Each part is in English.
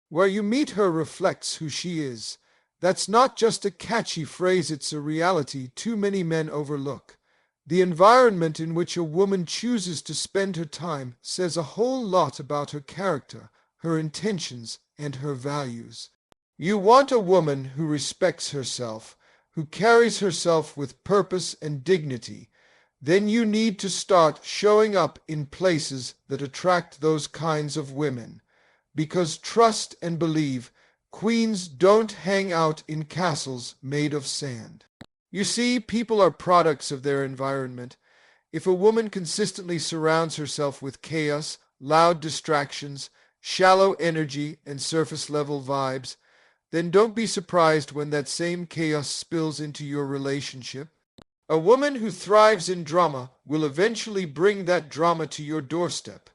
Where you meet her reflects who she is. That's not just a catchy phrase, it's a reality too many men overlook. The environment in which a woman chooses to spend her time says a whole lot about her character, her intentions, and her values. You want a woman who respects herself, who carries herself with purpose and dignity. Then you need to start showing up in places that attract those kinds of women. Because trust and believe, queens don't hang out in castles made of sand. You see, people are products of their environment. If a woman consistently surrounds herself with chaos, loud distractions, shallow energy, and surface-level vibes, then don't be surprised when that same chaos spills into your relationship. A woman who thrives in drama will eventually bring that drama to your doorstep.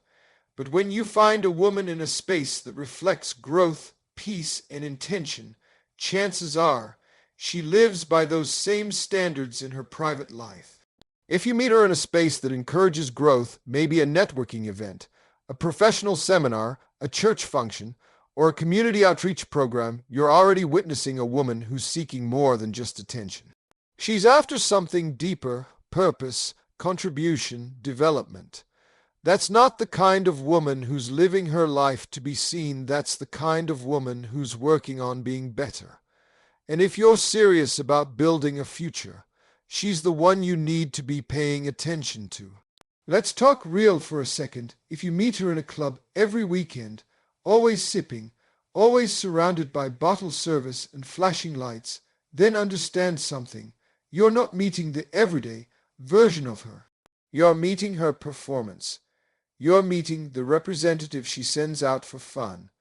But when you find a woman in a space that reflects growth, peace, and intention, chances are she lives by those same standards in her private life. If you meet her in a space that encourages growth, maybe a networking event, a professional seminar, a church function, or a community outreach program, you're already witnessing a woman who's seeking more than just attention. She's after something deeper: purpose, contribution, development. That's not the kind of woman who's living her life to be seen. That's the kind of woman who's working on being better. And if you're serious about building a future, she's the one you need to be paying attention to. Let's talk real for a second. If you meet her in a club every weekend, always sipping, always surrounded by bottle service and flashing lights, then understand something. You're not meeting the everyday version of her. You're meeting her performance. You're meeting the representative she sends out for fun,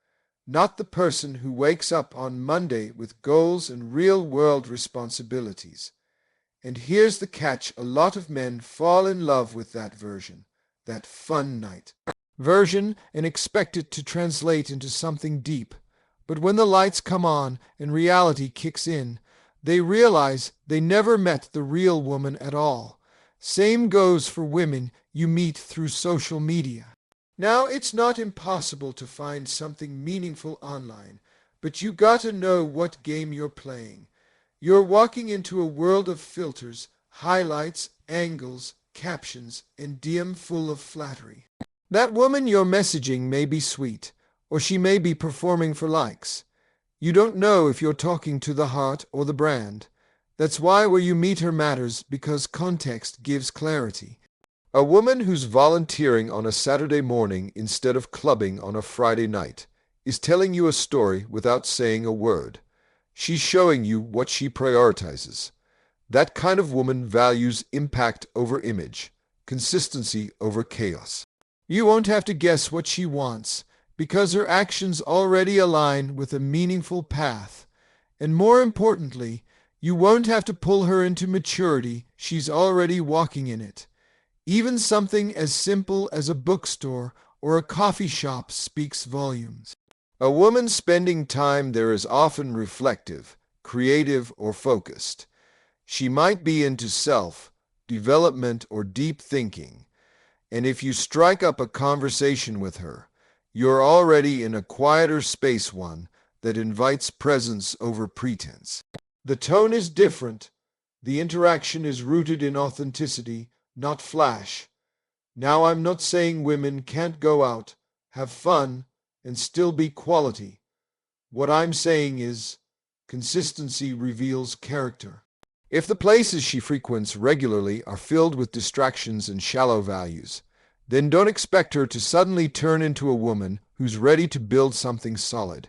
not the person who wakes up on Monday with goals and real-world responsibilities. And here's the catch: a lot of men fall in love with that version, that fun night version, and expect it to translate into something deep. But when the lights come on and reality kicks in, they realize they never met the real woman at all. Same goes for women you meet through social media. Now, it's not impossible to find something meaningful online, but you gotta know what game you're playing. You're walking into a world of filters, highlights, angles, captions, and DM full of flattery. That woman you're messaging may be sweet, or she may be performing for likes. You don't know if you're talking to the heart or the brand. That's why where you meet her matters, because context gives clarity. A woman who's volunteering on a Saturday morning instead of clubbing on a Friday night is telling you a story without saying a word. She's showing you what she prioritizes. That kind of woman values impact over image, consistency over chaos. You won't have to guess what she wants, because her actions already align with a meaningful path. And more importantly, you won't have to pull her into maturity. She's already walking in it. Even something as simple as a bookstore or a coffee shop speaks volumes. A woman spending time there is often reflective, creative, or focused. She might be into self, development, or deep thinking. And if you strike up a conversation with her, you're already in a quieter space, one that invites presence over pretense. The tone is different. The interaction is rooted in authenticity, not flash. Now, I'm not saying women can't go out, have fun, and still be quality. What I'm saying is, consistency reveals character. If the places she frequents regularly are filled with distractions and shallow values, then don't expect her to suddenly turn into a woman who's ready to build something solid.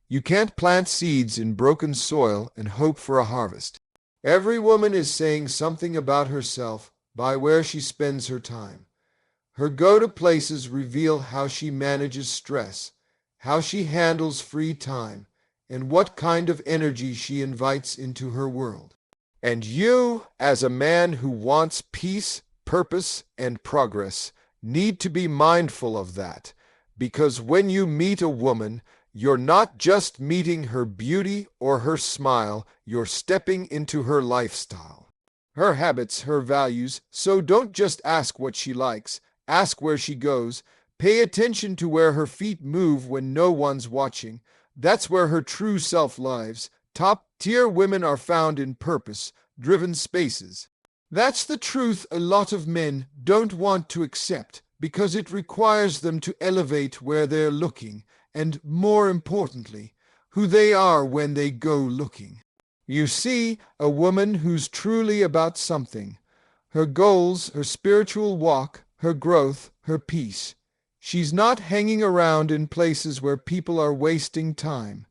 You can't plant seeds in broken soil and hope for a harvest. Every woman is saying something about herself by where she spends her time. Her go-to places reveal how she manages stress, how she handles free time, and what kind of energy she invites into her world. And you, as a man who wants peace, purpose, and progress, need to be mindful of that, because when you meet a woman, you're not just meeting her beauty or her smile, you're stepping into her lifestyle, her habits, her values. So don't just ask what she likes, ask where she goes, Pay attention to where her feet move when no one's watching. That's where her true self lives. Top-tier women are found in purpose-driven spaces. That's the truth a lot of men don't want to accept because it requires them to elevate where they're looking and, more importantly, who they are when they go looking. You see, a woman who's truly about something, her goals, her spiritual walk, her growth, her peace. She's not hanging around in places where people are wasting time.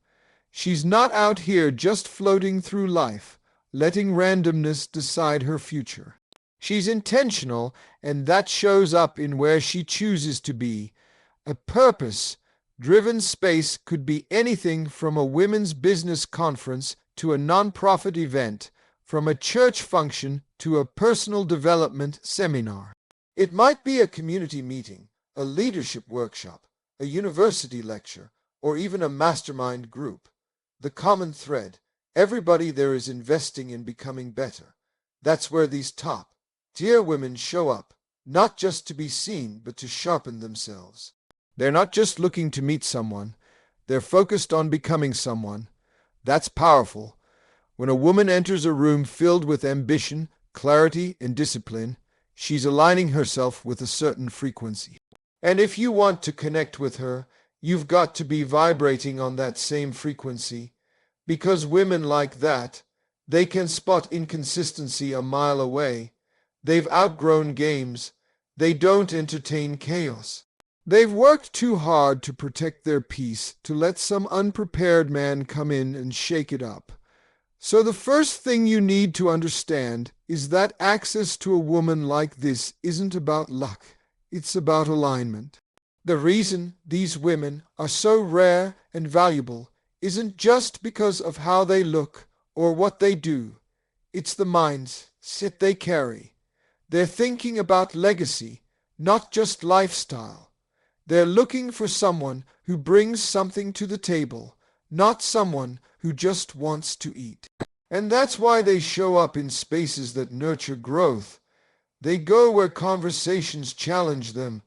She's not out here just floating through life, letting randomness decide her future. She's intentional, and that shows up in where she chooses to be. A purpose-driven space could be anything from a women's business conference to a nonprofit event, from a church function to a personal development seminar. It might be a community meeting, a leadership workshop, a university lecture, or even a mastermind group. The common thread, everybody there is investing in becoming better. That's where these top-tier women show up, not just to be seen, but to sharpen themselves. They're not just looking to meet someone, they're focused on becoming someone. That's powerful. When a woman enters a room filled with ambition, clarity, and discipline, she's aligning herself with a certain frequency. And if you want to connect with her, you've got to be vibrating on that same frequency. Because women like that, they can spot inconsistency a mile away. They've outgrown games. They don't entertain chaos. They've worked too hard to protect their peace, to let some unprepared man come in and shake it up. So the first thing you need to understand is that access to a woman like this isn't about luck. It's about alignment. The reason these women are so rare and valuable isn't just because of how they look or what they do. It's the mindset they carry. They're thinking about legacy, not just lifestyle. They're looking for someone who brings something to the table, not someone who just wants to eat. And that's why they show up in spaces that nurture growth. They go where conversations challenge them,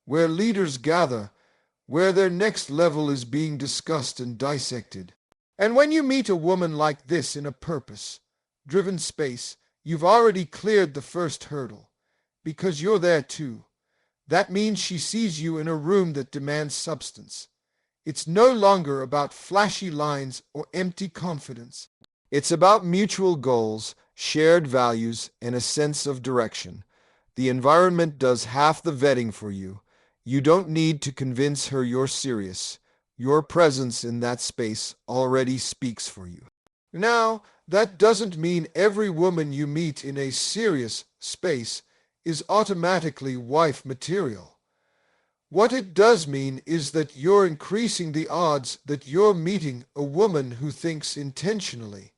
where leaders gather, where their next level is being discussed and dissected. And when you meet a woman like this in a purpose-driven space, you've already cleared the first hurdle, because you're there too. That means she sees you in a room that demands substance. It's no longer about flashy lines or empty confidence. It's about mutual goals, shared values, and a sense of direction. The environment does half the vetting for you. You don't need to convince her you're serious. Your presence in that space already speaks for you. Now, that doesn't mean every woman you meet in a serious space is automatically wife material. What it does mean is that you're increasing the odds that you're meeting a woman who thinks intentionally,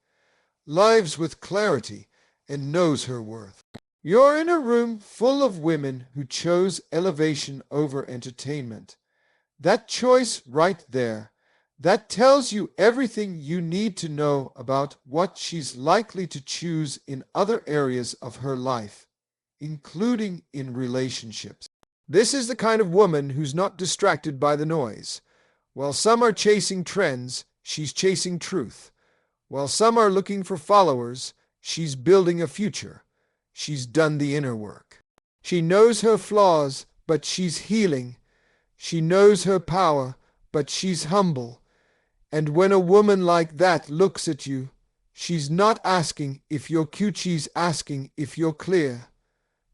lives with clarity, and knows her worth. You're in a room full of women who chose elevation over entertainment. That choice right there, that tells you everything you need to know about what she's likely to choose in other areas of her life, including in relationships. This is the kind of woman who's not distracted by the noise. While some are chasing trends, she's chasing truth. While some are looking for followers, she's building a future. She's done the inner work. She knows her flaws, but she's healing. She knows her power, but she's humble. And when a woman like that looks at you, she's not asking if you're cute, she's asking if you're clear.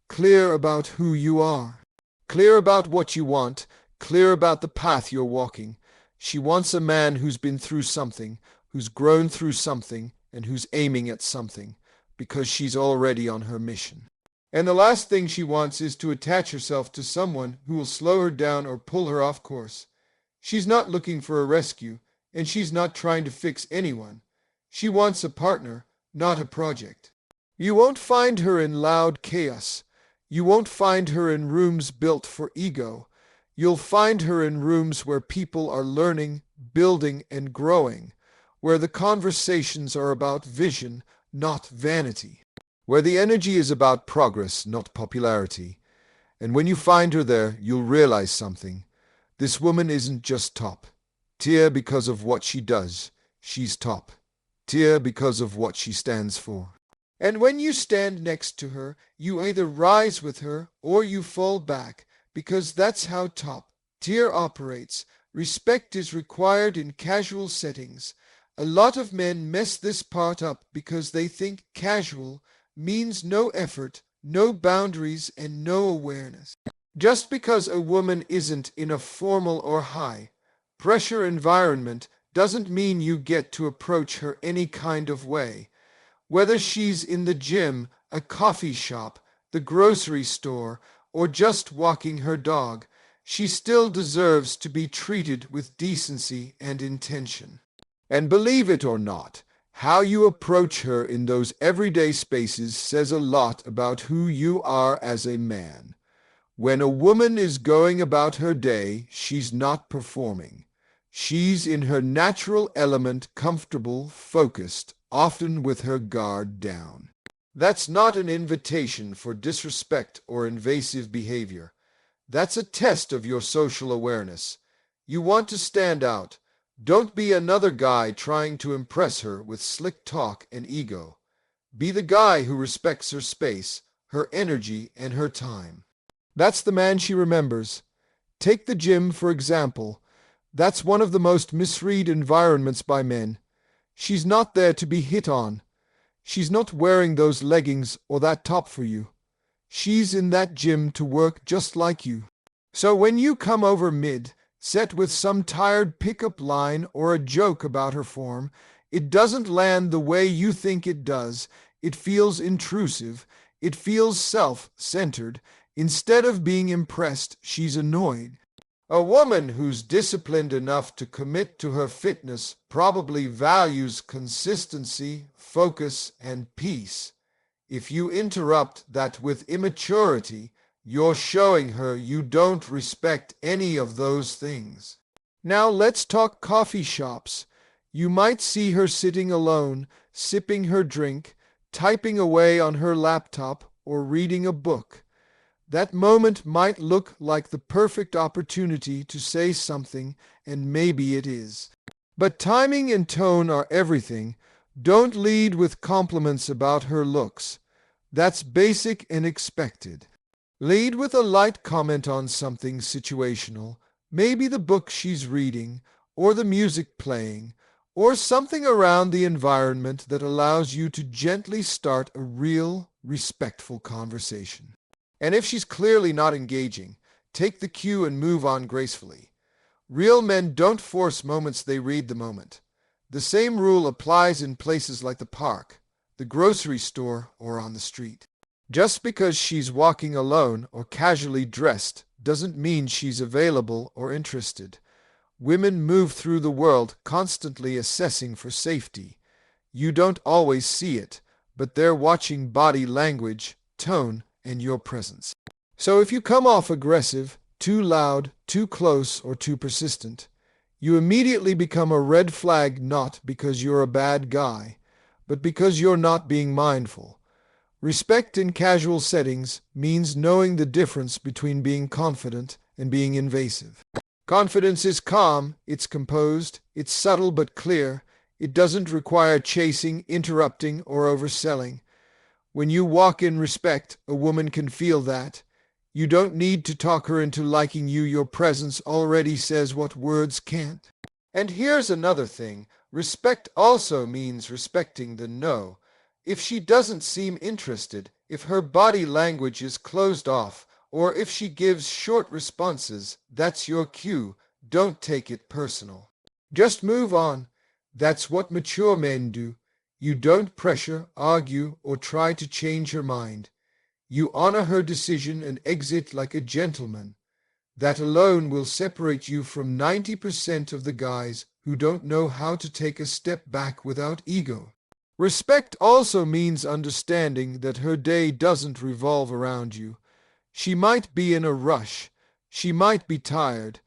Clear about who you are. Clear about what you want. Clear about the path you're walking. She wants a man who's been through something, who's grown through something, and who's aiming at something, because she's already on her mission. And the last thing she wants is to attach herself to someone who will slow her down or pull her off course. She's not looking for a rescue, and she's not trying to fix anyone. She wants a partner, not a project. You won't find her in loud chaos. You won't find her in rooms built for ego. You'll find her in rooms where people are learning, building, and growing, where the conversations are about vision, not vanity, where the energy is about progress, not popularity, And when you find her there, you'll realize something. This woman isn't just top tier because of what she does. She's top tier because of what she stands for. And when you stand next to her, you either rise with her or you fall back, because that's how top tier operates. Respect is required in casual settings. A lot of men mess this part up because they think casual means no effort, no boundaries, and no awareness. Just because a woman isn't in a formal or high pressure environment doesn't mean you get to approach her any kind of way. Whether she's in the gym, a coffee shop, the grocery store, or just walking her dog, she still deserves to be treated with decency and intention. And believe it or not, how you approach her in those everyday spaces says a lot about who you are as a man. When a woman is going about her day, she's not performing. She's in her natural element, comfortable, focused, often with her guard down. That's not an invitation for disrespect or invasive behavior. That's a test of your social awareness. You want to stand out. Don't be another guy trying to impress her with slick talk and ego. Be the guy who respects her space, her energy, and her time. That's the man she remembers. Take the gym, for example. That's one of the most misread environments by men. She's not there to be hit on. She's not wearing those leggings or that top for you. She's in that gym to work just like you. So when you come over mid-set with some tired pickup line or a joke about her form, it doesn't land the way you think it does. It feels intrusive. It feels self-centered. Instead of being impressed, she's annoyed. A woman who's disciplined enough to commit to her fitness probably values consistency, focus, and peace. If you interrupt that with immaturity, you're showing her you don't respect any of those things. Now let's talk coffee shops. You might see her sitting alone, sipping her drink, typing away on her laptop, or reading a book. That moment might look like the perfect opportunity to say something, and maybe it is. But timing and tone are everything. Don't lead with compliments about her looks. That's basic and expected. Lead with a light comment on something situational, maybe the book she's reading, or the music playing, or something around the environment that allows you to gently start a real, respectful conversation. And if she's clearly not engaging, take the cue and move on gracefully. Real men don't force moments, they read the moment. The same rule applies in places like the park, the grocery store, or on the street. Just because she's walking alone or casually dressed doesn't mean she's available or interested. Women move through the world constantly assessing for safety. You don't always see it, but they're watching body language, tone, and your presence. So if you come off aggressive, too loud, too close, or too persistent, you immediately become a red flag, not because you're a bad guy, but because you're not being mindful. Respect in casual settings means knowing the difference between being confident and being invasive. Confidence is calm, it's composed, it's subtle but clear. It doesn't require chasing, interrupting, or overselling. When you walk in respect, a woman can feel that. You don't need to talk her into liking you. Your presence already says what words can't. And here's another thing. Respect also means respecting the no. If she doesn't seem interested, if her body language is closed off, or if she gives short responses, that's your cue. Don't take it personal. Just move on. That's what mature men do. You don't pressure, argue, or try to change her mind. You honor her decision and exit like a gentleman. That alone will separate you from 90% of the guys who don't know how to take a step back without ego. Respect also means understanding that her day doesn't revolve around you. She might be in a rush. She might be tired.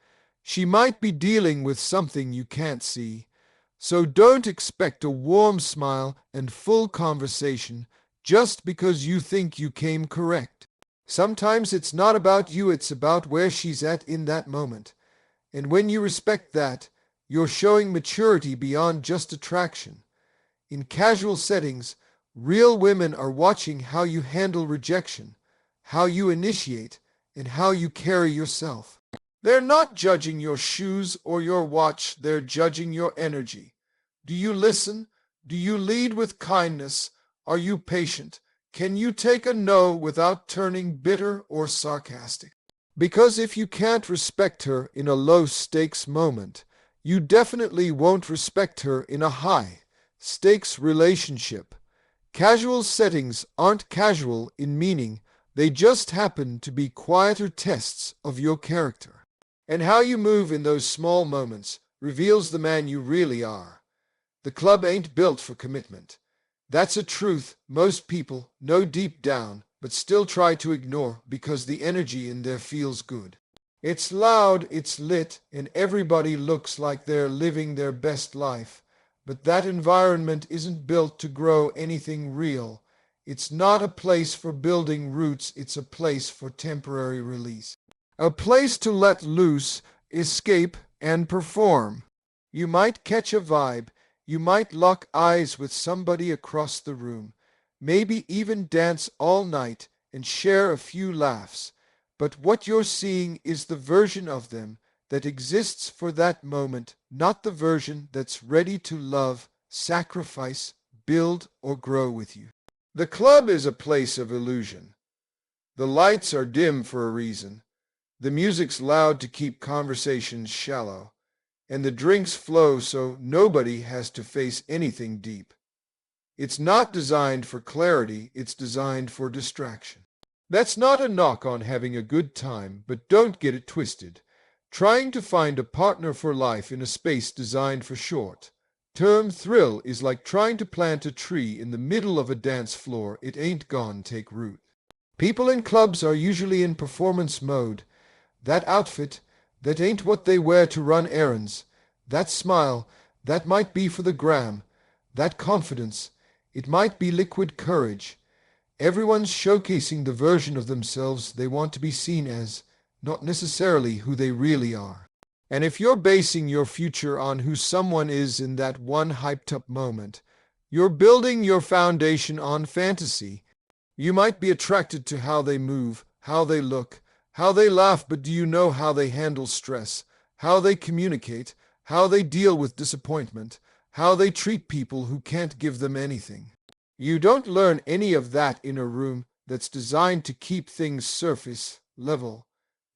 She might be dealing with something you can't see. So don't expect a warm smile and full conversation just because you think you came correct. Sometimes it's not about you, it's about where she's at in that moment. And when you respect that, you're showing maturity beyond just attraction. In casual settings, real women are watching how you handle rejection, how you initiate, and how you carry yourself. They're not judging your shoes or your watch, they're judging your energy. Do you listen? Do you lead with kindness? Are you patient? Can you take a no without turning bitter or sarcastic? Because if you can't respect her in a low-stakes moment, you definitely won't respect her in a high-stakes relationship. Casual settings aren't casual in meaning, they just happen to be quieter tests of your character. And how you move in those small moments reveals the man you really are. The club ain't built for commitment. That's a truth most people know deep down, but still try to ignore because the energy in there feels good. It's loud, it's lit, and everybody looks like they're living their best life. But that environment isn't built to grow anything real. It's not a place for building roots, it's a place for temporary release. A place to let loose, escape, and perform. You might catch a vibe, you might lock eyes with somebody across the room, maybe even dance all night and share a few laughs. But what you're seeing is the version of them that exists for that moment, not the version that's ready to love, sacrifice, build, or grow with you. The club is a place of illusion. The lights are dim for a reason. The music's loud to keep conversations shallow. And the drinks flow so nobody has to face anything deep. It's not designed for clarity, it's designed for distraction. That's not a knock on having a good time, but don't get it twisted. Trying to find a partner for life in a space designed for short-term thrill is like trying to plant a tree in the middle of a dance floor. It ain't gonna take root. People in clubs are usually in performance mode. That outfit, that ain't what they wear to run errands. That smile, that might be for the gram. That confidence, it might be liquid courage. Everyone's showcasing the version of themselves they want to be seen as, not necessarily who they really are. And if you're basing your future on who someone is in that one hyped-up moment, you're building your foundation on fantasy. You might be attracted to how they move, how they look, how they laugh, but do you know how they handle stress, how they communicate, how they deal with disappointment, how they treat people who can't give them anything? You don't learn any of that in a room that's designed to keep things surface level.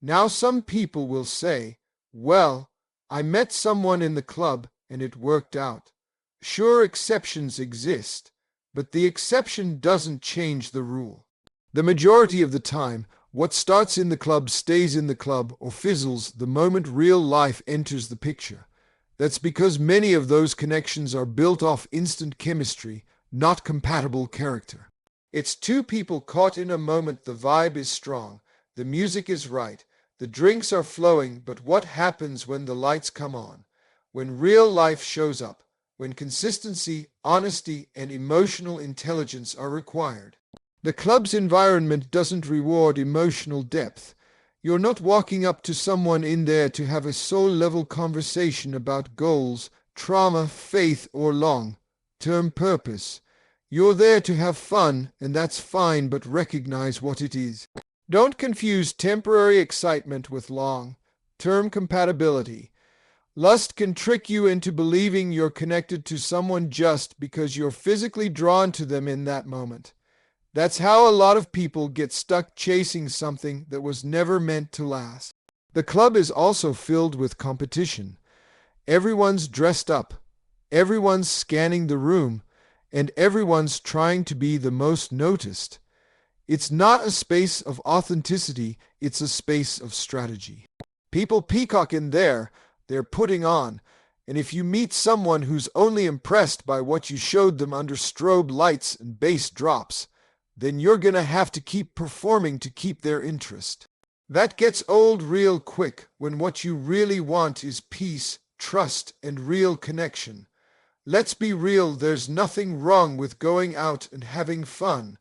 Now some people will say, well, I met someone in the club and it worked out. Sure, exceptions exist, but the exception doesn't change the rule. The majority of the time, what starts in the club stays in the club or fizzles the moment real life enters the picture. That's because many of those connections are built off instant chemistry, not compatible character. It's two people caught in a moment. The vibe is strong, the music is right, the drinks are flowing, but what happens when the lights come on? When real life shows up? When consistency, honesty, and emotional intelligence are required? The club's environment doesn't reward emotional depth. You're not walking up to someone in there to have a soul-level conversation about goals, trauma, faith, or long-term purpose. You're there to have fun, and that's fine, but recognize what it is. Don't confuse temporary excitement with long-term compatibility. Lust can trick you into believing you're connected to someone just because you're physically drawn to them in that moment. That's how a lot of people get stuck chasing something that was never meant to last. The club is also filled with competition. Everyone's dressed up, everyone's scanning the room, and everyone's trying to be the most noticed. It's not a space of authenticity, it's a space of strategy. People peacock in there, they're putting on, and if you meet someone who's only impressed by what you showed them under strobe lights and bass drops, then you're gonna have to keep performing to keep their interest. That gets old real quick when what you really want is peace, trust, and real connection. Let's be real, there's nothing wrong with going out and having fun.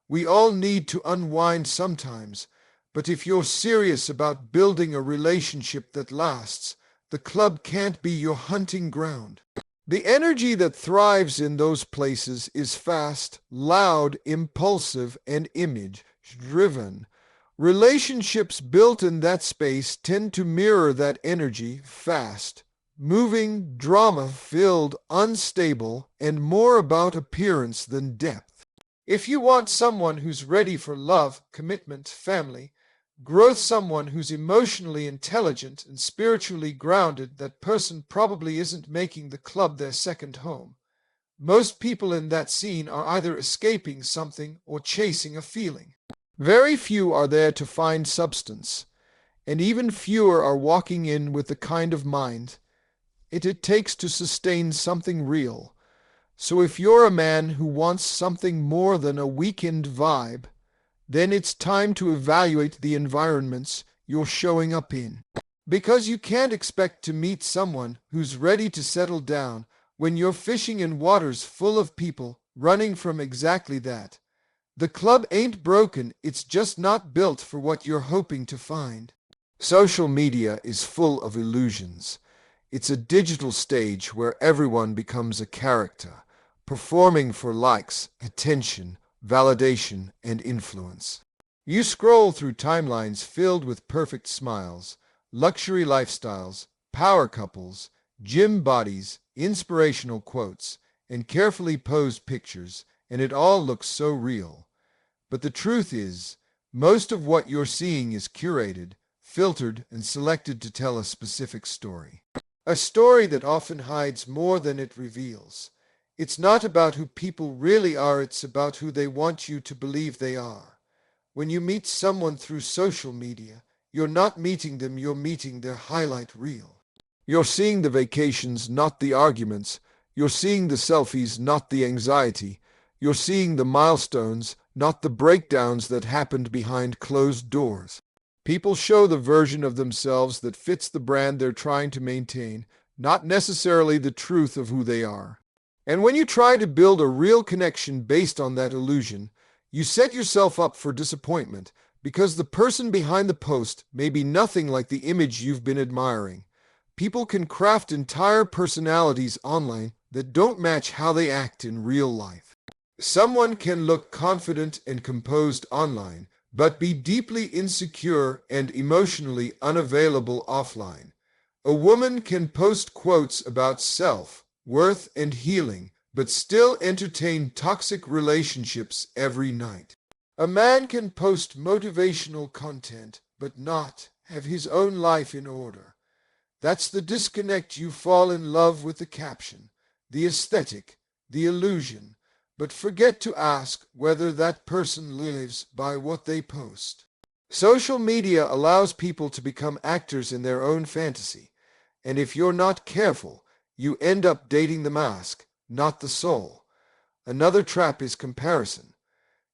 We all need to unwind sometimes, But if you're serious about building a relationship that lasts, the club can't be your hunting ground. The energy that thrives in those places is fast, loud, impulsive, and image-driven. Relationships built in that space tend to mirror that energy, fast, moving, drama-filled, unstable, and more about appearance than depth. If you want someone who's ready for love, commitment, family, growth, someone who's emotionally intelligent and spiritually grounded, that person probably isn't making the club their second home. Most people in that scene are either escaping something or chasing a feeling. Very few are there to find substance, and even fewer are walking in with the kind of mind it takes to sustain something real. So if you're a man who wants something more than a weekend vibe, then it's time to evaluate the environments you're showing up in. Because you can't expect to meet someone who's ready to settle down when you're fishing in waters full of people running from exactly that. The club ain't broken, it's just not built for what you're hoping to find. Social media is full of illusions. It's a digital stage where everyone becomes a character, performing for likes, attention, validation, and influence. You scroll through timelines filled with perfect smiles, luxury lifestyles, power couples, gym bodies, inspirational quotes, and carefully posed pictures, and it all looks so real. But the truth is, most of what you're seeing is curated, filtered, and selected to tell a specific story. A story that often hides more than it reveals. It's not about who people really are, it's about who they want you to believe they are. When you meet someone through social media, you're not meeting them, you're meeting their highlight reel. You're seeing the vacations, not the arguments. You're seeing the selfies, not the anxiety. You're seeing the milestones, not the breakdowns that happened behind closed doors. People show the version of themselves that fits the brand they're trying to maintain, not necessarily the truth of who they are. And when you try to build a real connection based on that illusion, you set yourself up for disappointment because the person behind the post may be nothing like the image you've been admiring. People can craft entire personalities online that don't match how they act in real life. Someone can look confident and composed online, but be deeply insecure and emotionally unavailable offline. A woman can post quotes about self, worth, and healing, but still entertain toxic relationships every night. A man can post motivational content, but not have his own life in order. That's the disconnect. You fall in love with the caption, the aesthetic, the illusion, but forget to ask whether that person lives by what they post. Social media allows people to become actors in their own fantasy, and if you're not careful, you end up dating the mask, not the soul. Another trap is comparison.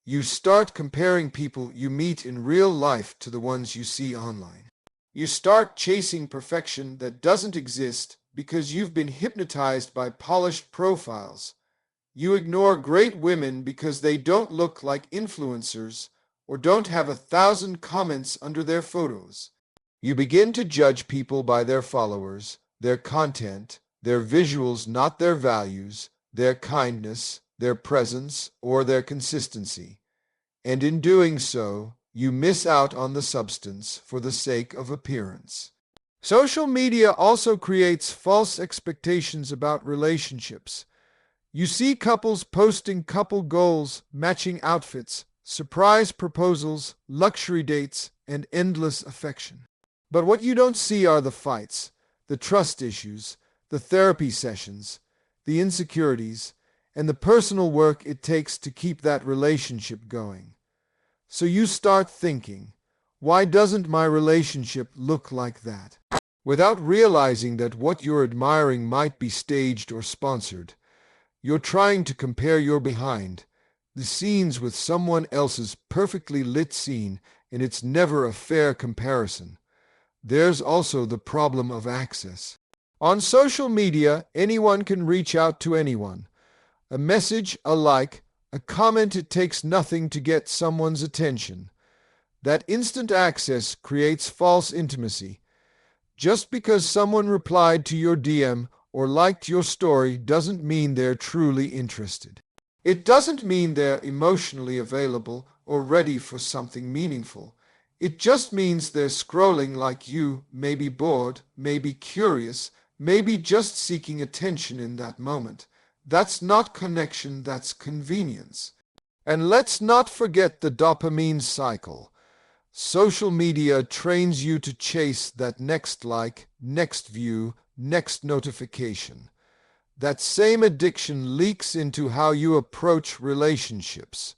You start comparing people you meet in real life to the ones you see online. You start chasing perfection that doesn't exist because you've been hypnotized by polished profiles. You ignore great women because they don't look like influencers or don't have 1,000 comments under their photos. You begin to judge people by their followers, their content, their visuals, not their values, their kindness, their presence, or their consistency. And in doing so, you miss out on the substance for the sake of appearance. Social media also creates false expectations about relationships. You see couples posting couple goals, matching outfits, surprise proposals, luxury dates, and endless affection. But what you don't see are the fights, the trust issues, the therapy sessions, the insecurities, and the personal work it takes to keep that relationship going. So you start thinking, why doesn't my relationship look like that? Without realizing that what you're admiring might be staged or sponsored. You're trying to compare your behind the scenes with someone else's perfectly lit scene, and it's never a fair comparison. There's also the problem of access. On social media, anyone can reach out to anyone. A message, a like, a comment, it takes nothing to get someone's attention. That instant access creates false intimacy. Just because someone replied to your DM or liked your story doesn't mean they're truly interested. It doesn't mean they're emotionally available or ready for something meaningful. It just means they're scrolling like you, maybe bored, maybe curious, maybe just seeking attention in that moment. That's not connection, that's convenience. And let's not forget the dopamine cycle. Social media trains you to chase that next like, next view, next notification. That same addiction leaks into how you approach relationships.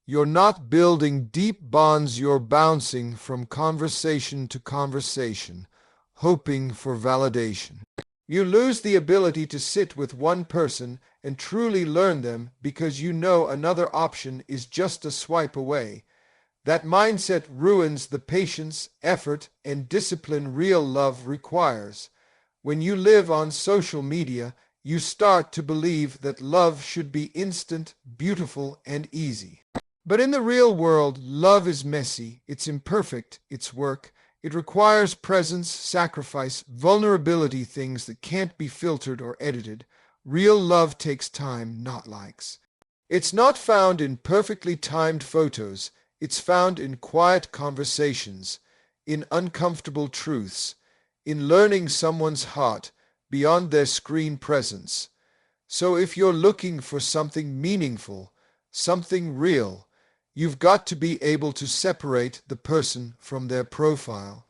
You're not building deep bonds, you're bouncing from conversation to conversation, hoping for validation. You lose the ability to sit with one person and truly learn them because you know another option is just a swipe away. That mindset ruins the patience, effort, and discipline real love requires. When you live on social media, you start to believe that love should be instant, beautiful, and easy. But in the real world, love is messy, it's imperfect, it's work. It requires presence, sacrifice, vulnerability, things that can't be filtered or edited. Real love takes time, not likes. It's not found in perfectly timed photos. It's found in quiet conversations, in uncomfortable truths, in learning someone's heart beyond their screen presence. So if you're looking for something meaningful, something real, you've got to be able to separate the person from their profile.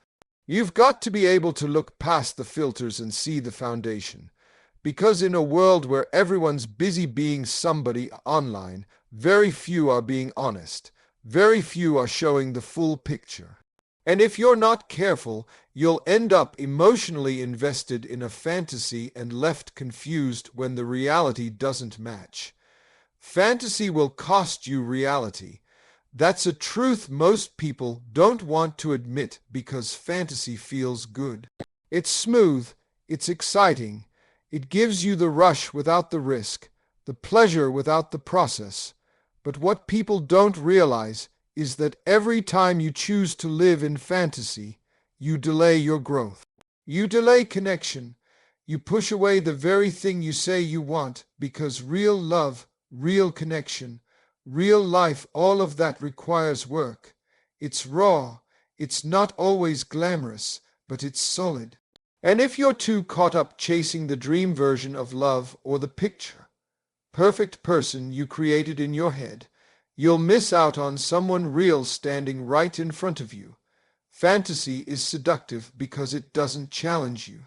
You've got to be able to look past the filters and see the foundation. Because in a world where everyone's busy being somebody online, very few are being honest. Very few are showing the full picture. And if you're not careful, you'll end up emotionally invested in a fantasy and left confused when the reality doesn't match. Fantasy will cost you reality. That's a truth most people don't want to admit because fantasy feels good. It's smooth, it's exciting, it gives you the rush without the risk, the pleasure without the process. But what people don't realize is that every time you choose to live in fantasy, you delay your growth. You delay connection. You push away the very thing you say you want because real love, real connection, real life, all of that requires work. It's raw. It's not always glamorous, but it's solid. And if you're too caught up chasing the dream version of love or the picture, perfect person you created in your head, you'll miss out on someone real standing right in front of you. Fantasy is seductive because it doesn't challenge you.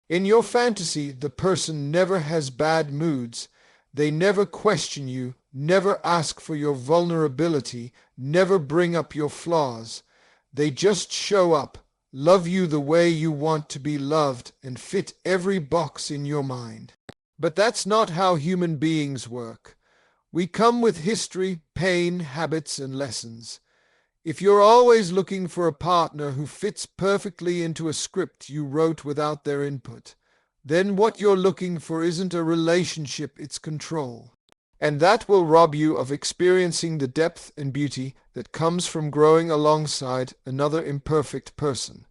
In your fantasy, the person never has bad moods. They never question you, never ask for your vulnerability, never bring up your flaws. They just show up, love you the way you want to be loved, and fit every box in your mind. But that's not how human beings work. We come with history, pain, habits, and lessons. If you're always looking for a partner who fits perfectly into a script you wrote without their input, then what you're looking for isn't a relationship, it's control. And that will rob you of experiencing the depth and beauty that comes from growing alongside another imperfect person.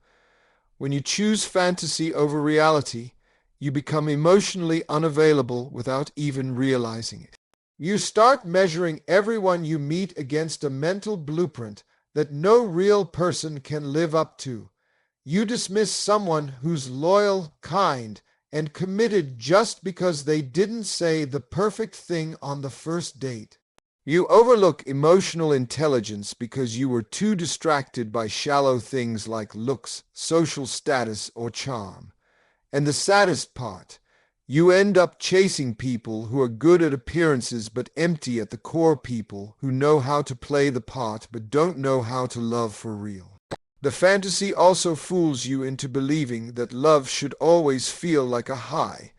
When you choose fantasy over reality, you become emotionally unavailable without even realizing it. You start measuring everyone you meet against a mental blueprint that no real person can live up to. You dismiss someone who's loyal, kind, and committed just because they didn't say the perfect thing on the first date. You overlook emotional intelligence because you were too distracted by shallow things like looks, social status, or charm. And the saddest part, you end up chasing people who are good at appearances but empty at the core, people who know how to play the part but don't know how to love for real. The fantasy also fools you into believing that love should always feel like a high,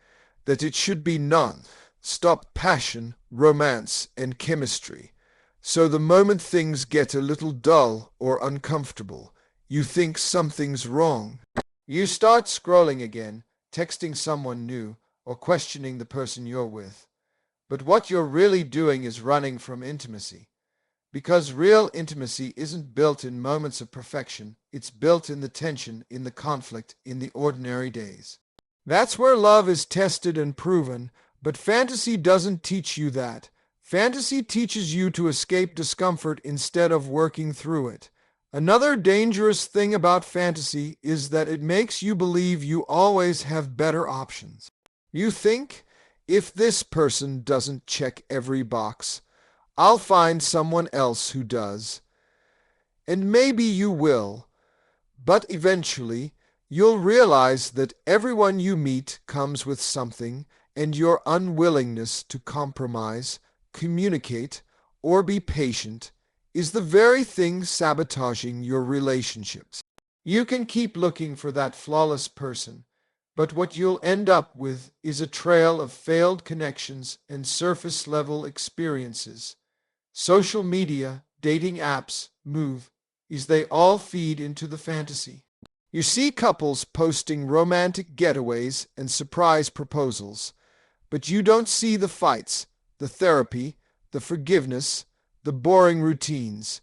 that it should be non-stop passion, romance, and chemistry. So the moment things get a little dull or uncomfortable, you think something's wrong. You start scrolling again, texting someone new, or questioning the person you're with. But what you're really doing is running from intimacy. Because real intimacy isn't built in moments of perfection, it's built in the tension, in the conflict, in the ordinary days. That's where love is tested and proven, but fantasy doesn't teach you that. Fantasy teaches you to escape discomfort instead of working through it. Another dangerous thing about fantasy is that it makes you believe you always have better options. You think, if this person doesn't check every box, I'll find someone else who does. And maybe you will, but eventually you'll realize that everyone you meet comes with something, and your unwillingness to compromise, communicate, or be patient is the very thing sabotaging your relationships. You can keep looking for that flawless person, but what you'll end up with is a trail of failed connections and surface-level experiences. Social media, dating apps, movies, they all feed into the fantasy. You see couples posting romantic getaways and surprise proposals, but you don't see the fights, the therapy, the forgiveness, the boring routines.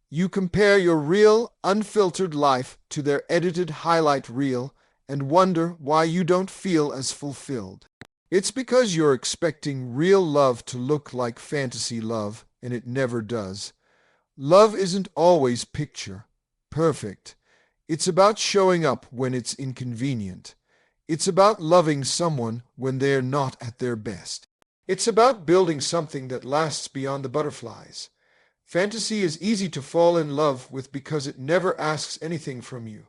You compare your real, unfiltered life to their edited highlight reel and wonder why you don't feel as fulfilled. It's because you're expecting real love to look like fantasy love, and it never does. Love isn't always picture perfect. It's about showing up when it's inconvenient. It's about loving someone when they're not at their best. It's about building something that lasts beyond the butterflies. Fantasy is easy to fall in love with because it never asks anything from you.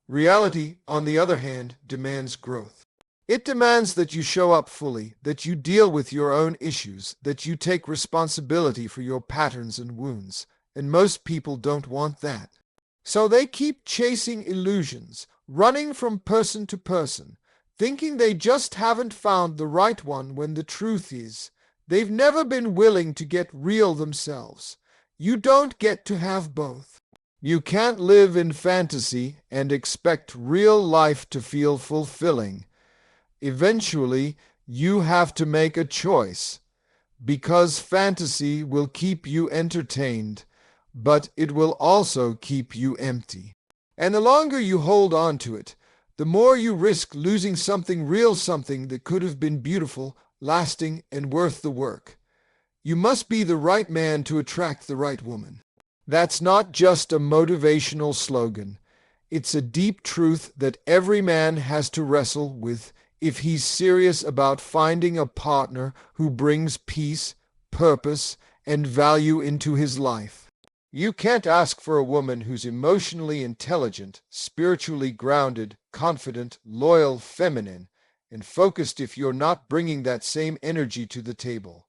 Reality, on the other hand, demands growth. It demands that you show up fully, that you deal with your own issues, that you take responsibility for your patterns and wounds, and most people don't want that. So they keep chasing illusions, running from person to person, thinking they just haven't found the right one when the truth is, they've never been willing to get real themselves. You don't get to have both. You can't live in fantasy and expect real life to feel fulfilling. Eventually, you have to make a choice, because fantasy will keep you entertained, but it will also keep you empty. And the longer you hold on to it, the more you risk losing something real, something that could have been beautiful, lasting, and worth the work. You must be the right man to attract the right woman. That's not just a motivational slogan. It's a deep truth that every man has to wrestle with if he's serious about finding a partner who brings peace, purpose, and value into his life. You can't ask for a woman who's emotionally intelligent, spiritually grounded, confident, loyal, feminine, and focused if you're not bringing that same energy to the table.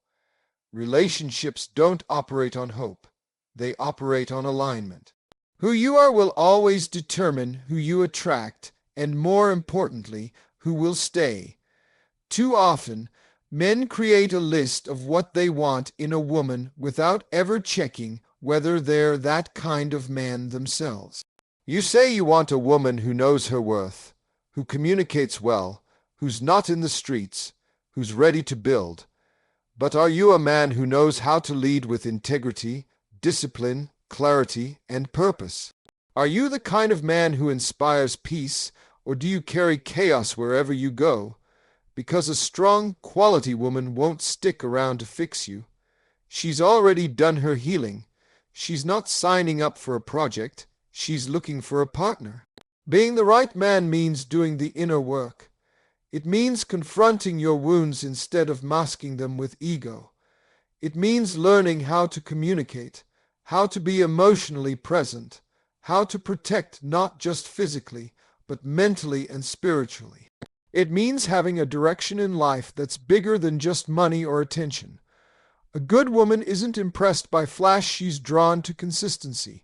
Relationships don't operate on hope. They operate on alignment. Who you are will always determine who you attract, and more importantly, who will stay. Too often, men create a list of what they want in a woman without ever checking whether they're that kind of man themselves. You say you want a woman who knows her worth, who communicates well, who's not in the streets, who's ready to build. But are you a man who knows how to lead with integrity, discipline, clarity, and purpose? Are you the kind of man who inspires peace, or do you carry chaos wherever you go? Because a strong, quality woman won't stick around to fix you. She's already done her healing. She's not signing up for a project. She's looking for a partner. Being the right man means doing the inner work. It means confronting your wounds instead of masking them with ego. It means learning how to communicate, how to be emotionally present, how to protect not just physically, but mentally and spiritually. It means having a direction in life that's bigger than just money or attention. A good woman isn't impressed by flash, she's drawn to consistency.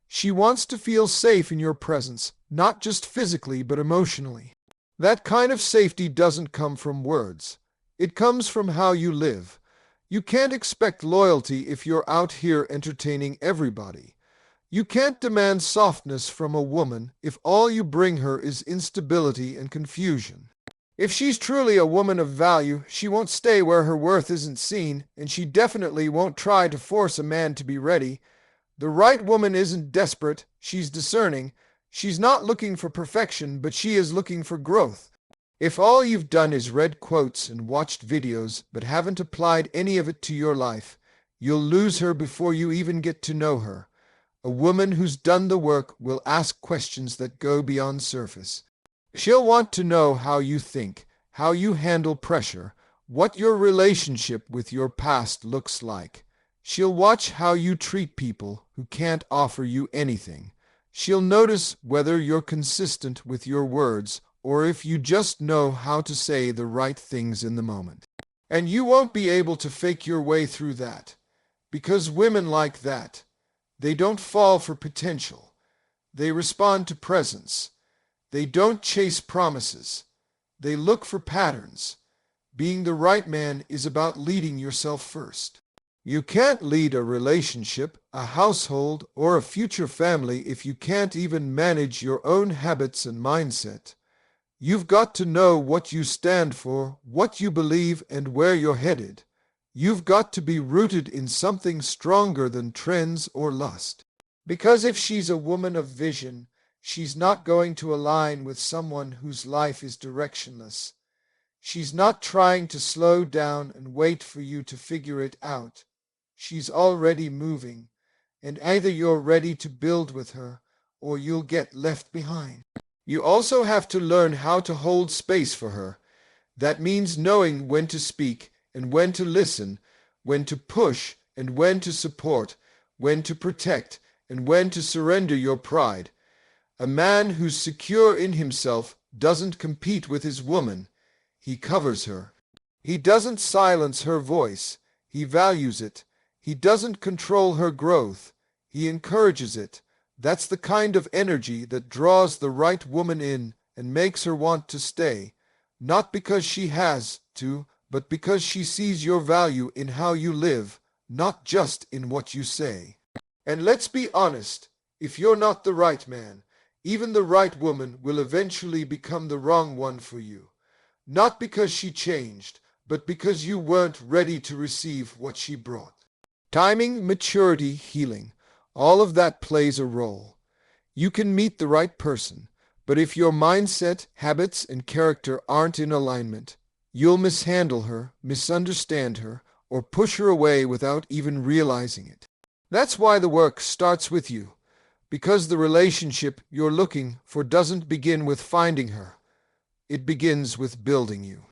She wants to feel safe in your presence, not just physically but emotionally. That kind of safety doesn't come from words. It comes from how you live. You can't expect loyalty if you're out here entertaining everybody. You can't demand softness from a woman if all you bring her is instability and confusion. If she's truly a woman of value, she won't stay where her worth isn't seen, and she definitely won't try to force a man to be ready. The right woman isn't desperate, she's discerning. She's not looking for perfection, but she is looking for growth. If all you've done is read quotes and watched videos, but haven't applied any of it to your life, you'll lose her before you even get to know her. A woman who's done the work will ask questions that go beyond surface. She'll want to know how you think, how you handle pressure, what your relationship with your past looks like. She'll watch how you treat people who can't offer you anything. She'll notice whether you're consistent with your words or if you just know how to say the right things in the moment. And you won't be able to fake your way through that. Because women like that, they don't fall for potential. They respond to presence. They don't chase promises. They look for patterns. Being the right man is about leading yourself first. You can't lead a relationship, a household, or a future family if you can't even manage your own habits and mindset. You've got to know what you stand for, what you believe, and where you're headed. You've got to be rooted in something stronger than trends or lust. Because if she's a woman of vision, she's not going to align with someone whose life is directionless. She's not trying to slow down and wait for you to figure it out. She's already moving, and either you're ready to build with her, or you'll get left behind. You also have to learn how to hold space for her. That means knowing when to speak and when to listen, when to push and when to support, when to protect and when to surrender your pride. A man who's secure in himself doesn't compete with his woman. He covers her. He doesn't silence her voice. He values it. He doesn't control her growth. He encourages it. That's the kind of energy that draws the right woman in and makes her want to stay, not because she has to, but because she sees your value in how you live, not just in what you say. And let's be honest, if you're not the right man, even the right woman will eventually become the wrong one for you. Not because she changed, but because you weren't ready to receive what she brought. Timing, maturity, healing, all of that plays a role. You can meet the right person, but if your mindset, habits, and character aren't in alignment, you'll mishandle her, misunderstand her, or push her away without even realizing it. That's why the work starts with you, because the relationship you're looking for doesn't begin with finding her. It begins with building you.